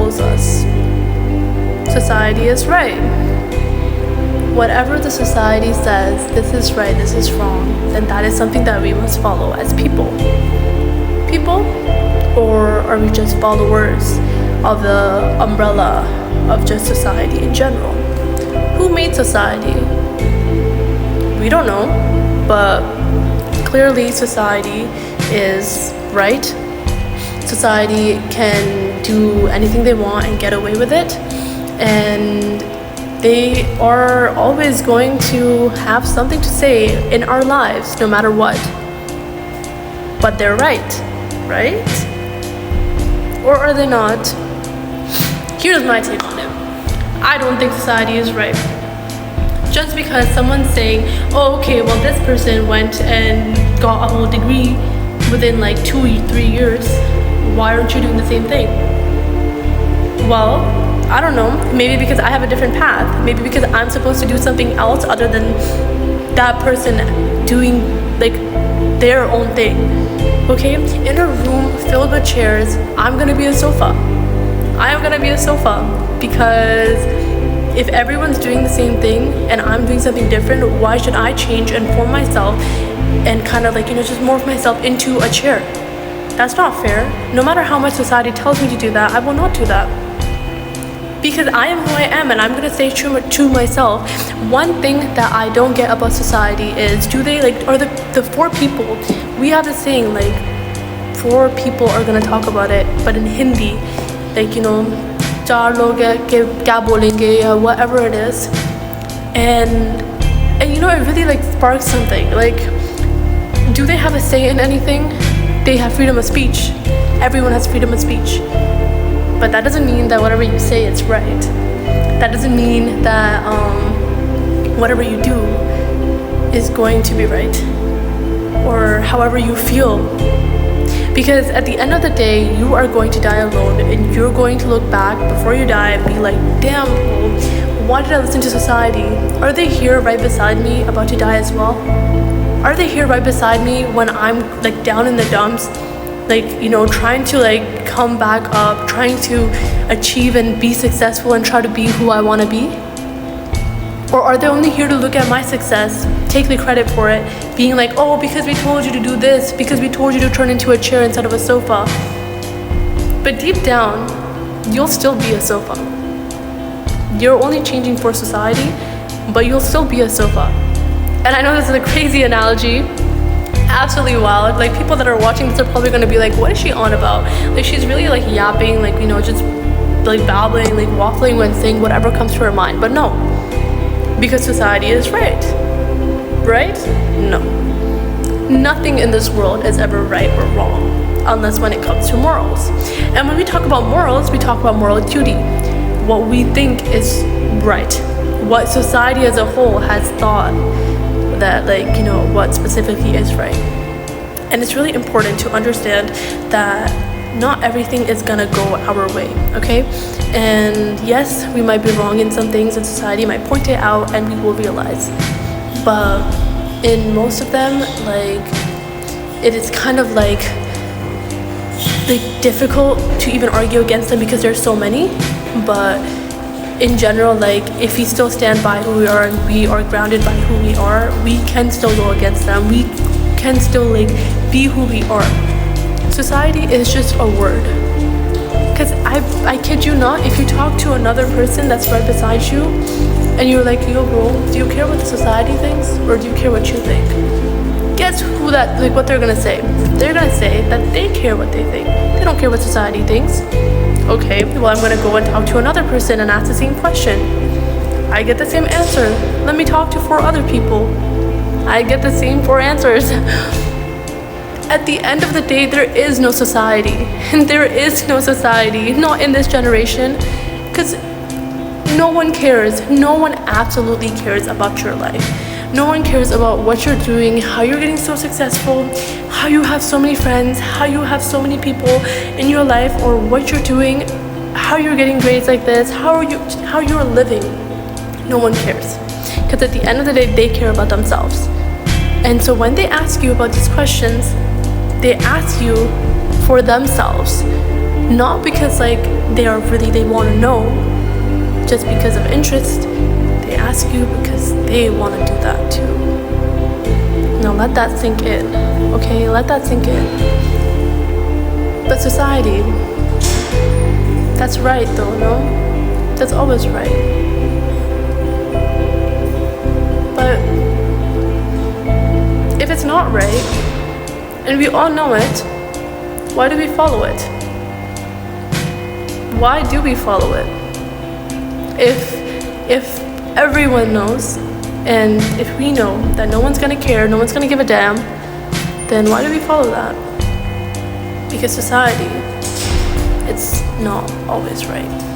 tells us society is right. Whatever the society says, this is right, this is wrong, then that is something that we must follow as people. People? Or are we just followers of the umbrella of just society in general? Who made society? We don't know, but clearly society is right. Society can do anything they want and get away with it, and they are always going to have something to say in our lives no matter what. But they're right? Or are they not? Here's my take on it. I don't think society is right. Just because someone's saying, oh, okay, well, this person went and got a whole degree within like 2-3 years, why aren't you doing the same thing? Well, I don't know, maybe because I have a different path, maybe because I'm supposed to do something else other than that person doing like their own thing. Okay, in a room filled with chairs, I'm gonna be a sofa. I am gonna be a sofa because if everyone's doing the same thing and I'm doing something different, why should I change and form myself and kind of like, just morph myself into a chair? That's not fair. No matter how much society tells me to do that, I will not do that. Because I am who I am and I'm gonna stay true to myself. One thing that I don't get about society is, do they like, or the 4 people, we have this saying like, 4 people are gonna talk about it, but in Hindi, like, 4 log hai ke kya bolenge or whatever it is, and it really like sparks something. Like, do they have a say in anything? They have freedom of speech. Everyone has freedom of speech, but that doesn't mean that whatever you say is right. That doesn't mean that whatever you do is going to be right, or however you feel. Because at the end of the day, you are going to die alone, and you're going to look back before you die and be like, damn, why did I listen to society? Are they here right beside me about to die as well? Are they here right beside me when I'm like down in the dumps, like, trying to like come back up, trying to achieve and be successful and try to be who I want to be? Or are they only here to look at my success, take the credit for it, being like, oh, because we told you to do this, because we told you to turn into a chair instead of a sofa. But deep down, you'll still be a sofa. You're only changing for society, but you'll still be a sofa. And I know this is a crazy analogy, absolutely wild. Like, people that are watching this are probably going to be like, what is she on about? Like, she's really like yapping, like, just like babbling, like waffling when saying whatever comes to her mind. But no. Because society is right? No. Nothing in this world is ever right or wrong, unless when it comes to morals. And when we talk about morals, we talk about moral duty. What we think is right. What society as a whole has thought that, like, what specifically is right. And it's really important to understand that not everything is gonna go our way, okay? And yes, we might be wrong in some things, and society might point it out and we will realize. But in most of them, like, it is kind of like difficult to even argue against them because there's so many. But in general, like, if we still stand by who we are and we are grounded by who we are, we can still go against them. We can still like be who we are. Society is just a word. Because I kid you not, if you talk to another person that's right beside you and you're like, yo bro, do you care what the society thinks, or do you care what you think? Guess who that, like, what they're gonna say? They're gonna say that they care what they think. They don't care what society thinks. Okay, well, I'm gonna go and talk to another person and ask the same question. I get the same answer. Let me talk to 4 other people. I get the same 4 answers. At the end of the day, there is no society. And there is no society, not in this generation. Because no one cares. No one absolutely cares about your life. No one cares about what you're doing, how you're getting so successful, how you have so many friends, how you have so many people in your life, or what you're doing, how you're getting grades like this, how you're living. No one cares. Because at the end of the day, they care about themselves. And so when they ask you about these questions, they ask you for themselves. Not because like they want to know, just because of interest. They ask you because they want to do that too. Now let that sink in, okay? Let that sink in. But society, that's right though, no? That's always right. But if it's not right, and we all know it, why do we follow it? Why do we follow it? If everyone knows, and if we know that no one's gonna care, no one's gonna give a damn, then why do we follow that? Because society, it's not always right.